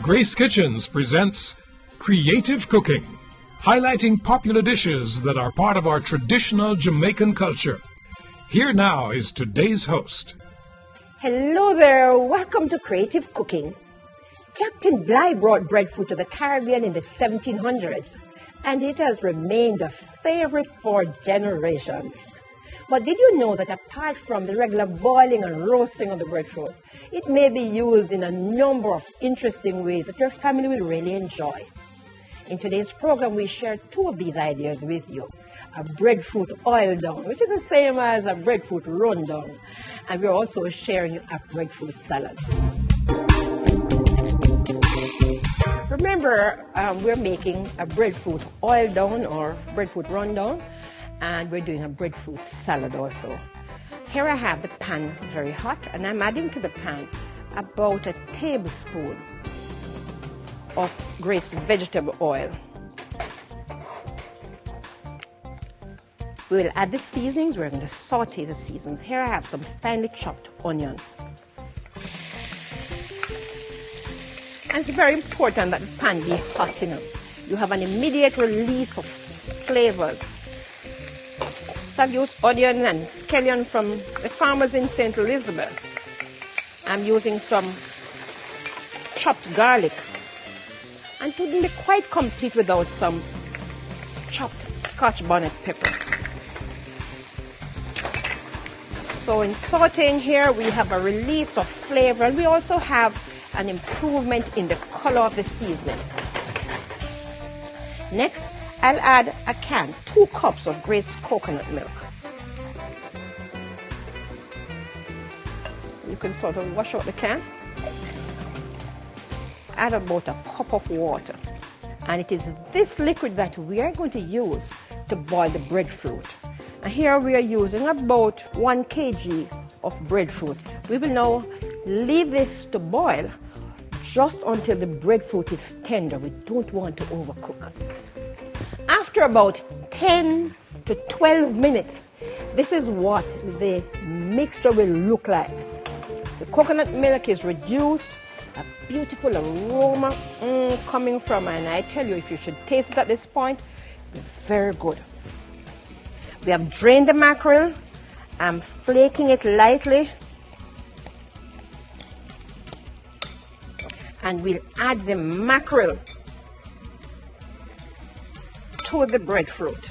Grace Kitchens presents Creative Cooking, highlighting popular dishes that are part of our traditional Jamaican culture. Here now is today's host. Hello there, welcome to Creative Cooking. Captain Bligh brought breadfruit to the Caribbean in the 1700s, and it has remained a favorite for generations. But did you know that apart from the regular boiling and roasting of the breadfruit, it may be used in a number of interesting ways that your family will really enjoy? In today's program, we share two of these ideas with you. A breadfruit oil down, which is the same as a breadfruit rundown. And we're also sharing a breadfruit salad. Remember, we're making a breadfruit oil down or breadfruit rundown. And we're doing a breadfruit salad also. Here I have the pan very hot, and I'm adding to the pan about a tablespoon of Grace vegetable oil. We will add the seasonings. We're going to saute the seasonings. Here I have some finely chopped onion. And it's very important that the pan be hot enough. You have an immediate release of flavors. So I've used onion and scallion from the farmers in St. Elizabeth. I'm using some chopped garlic. And it wouldn't be quite complete without some chopped Scotch bonnet pepper. So in sauteing here, we have a release of flavor, and we also have an improvement in the color of the seasonings. Next, I'll add a can, 2 cups of Grace coconut milk. You can sort of wash out the can. Add about a cup of water. And it is this liquid that we are going to use to boil the breadfruit. And here we are using about 1 kg of breadfruit. We will now leave this to boil just until the breadfruit is tender. We don't want to overcook. After about 10 to 12 minutes, this is what the mixture will look like. The coconut milk is reduced, a beautiful aroma coming from, and I tell you, if you should taste it at this point, it's very good. We have drained the mackerel. I'm flaking it lightly. And we'll add the mackerel to the breadfruit.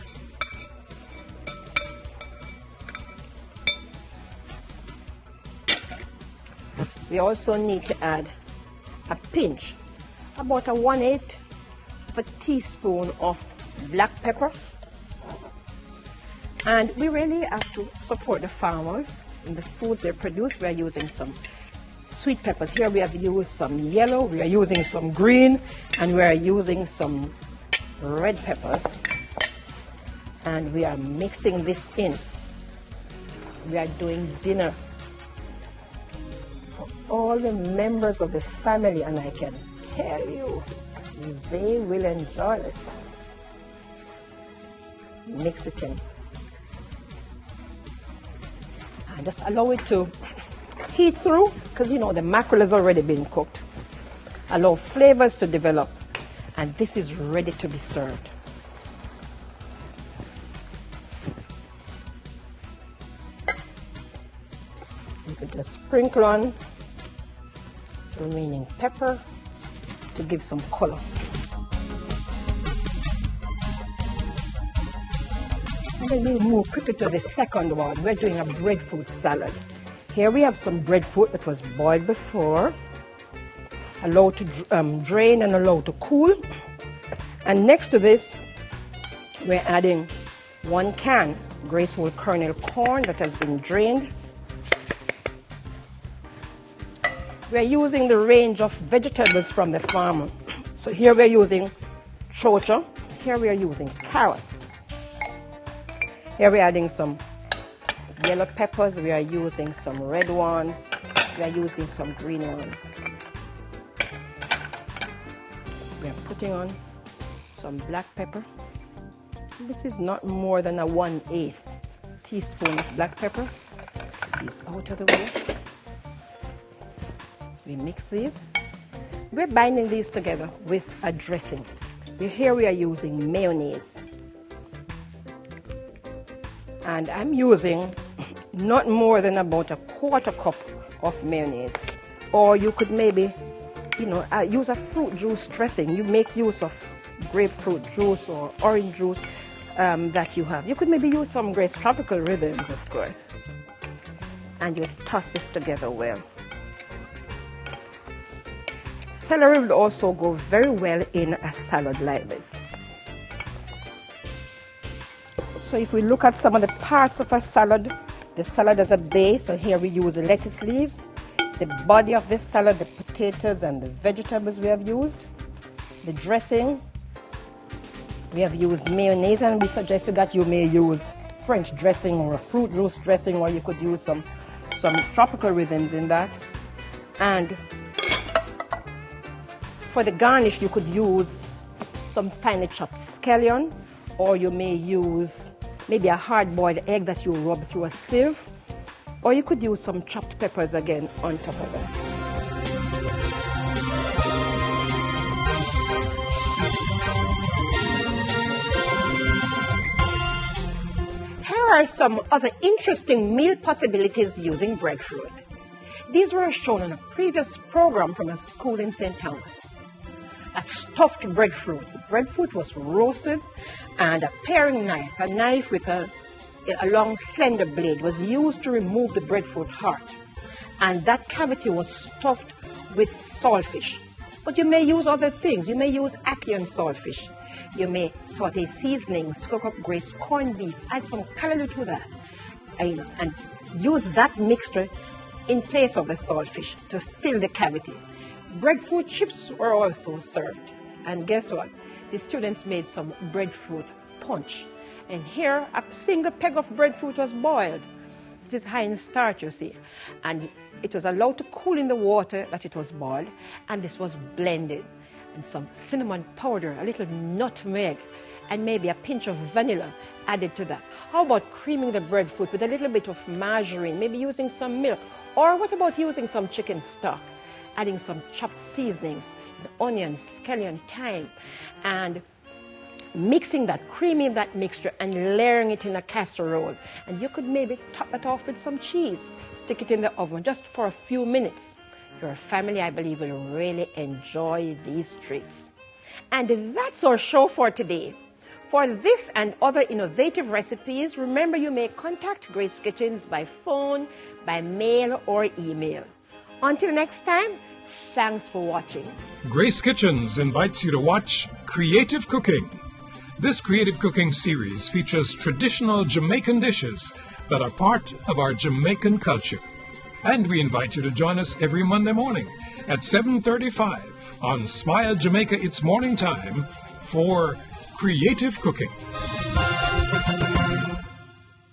We also need to add a pinch, about a 1/8 of a teaspoon of black pepper. And we really have to support the farmers in the foods they produce. We are using some sweet peppers. Here we have used some yellow, we are using some green, and we are using some red peppers. And we are mixing this in. We are doing dinner for all the members of the family, and I can tell you, they will enjoy this. Mix it in. And just allow it to heat through, because you know the mackerel has already been cooked. Allow flavors to develop, and this is ready to be served. You could just sprinkle on the remaining pepper to give some color. And then we'll move quickly to the second one. We're doing a breadfruit salad. Here we have some breadfruit that was boiled before, allowed to drain and allowed to cool. And next to this, we're adding 1 can Grace whole kernel corn that has been drained. We're using the range of vegetables from the farm. So here we're using chocha. Here we are using carrots. Here we're adding some yellow peppers. We are using some red ones. We are using some green ones. We are putting on some black pepper. This is not more than a 1/8 teaspoon of black pepper. These out of the way. We mix these. we're binding these together with a dressing. Here we are using mayonnaise. And I'm using not more than about a quarter cup of mayonnaise. Or you could maybe, use a fruit juice dressing. You make use of grapefruit juice or orange juice that you have. You could maybe use some Grace Tropical Rhythms, of course. And you toss this together well. Celery will also go very well in a salad like this. So if we look at some of the parts of a salad, the salad has a base, so here we use lettuce leaves. The body of this salad, the potatoes and the vegetables we have used. The dressing, we have used mayonnaise, and we suggest that you may use French dressing or a fruit juice dressing, or you could use some tropical rhythms in that. And for the garnish, you could use some finely chopped scallion, or you may use maybe a hard-boiled egg that you rub through a sieve, or you could use some chopped peppers again on top of that. Here are some other interesting meal possibilities using breadfruit. These were shown on a previous program from a school in St. Thomas. A stuffed breadfruit. The breadfruit was roasted, and a paring knife, a knife with a long slender blade, was used to remove the breadfruit heart. And that cavity was stuffed with saltfish. But you may use other things. You may use ackee and saltfish. You may saute seasonings, cook up Grace corned beef, add some callaloo to that, and use that mixture in place of the saltfish to fill the cavity. Breadfruit chips were also served. And guess what? The students made some breadfruit punch. And here, a single peg of breadfruit was boiled. It is high in starch, you see. And it was allowed to cool in the water that it was boiled. And this was blended. And some cinnamon powder, a little nutmeg, and maybe a pinch of vanilla added to that. How about creaming the breadfruit with a little bit of margarine, maybe using some milk? Or what about using some chicken stock? Adding some chopped seasonings, onions, scallion, thyme, and mixing that, creaming that mixture and layering it in a casserole. And you could maybe top that off with some cheese. Stick it in the oven just for a few minutes. Your family, I believe, will really enjoy these treats. And that's our show for today. For this and other innovative recipes, remember you may contact Grace Kitchens by phone, by mail, or email. Until next time, thanks for watching. Grace Kitchens invites you to watch Creative Cooking. This Creative Cooking series features traditional Jamaican dishes that are part of our Jamaican culture. And we invite you to join us every Monday morning at 7:35 on Smile Jamaica It's Morning Time for Creative Cooking.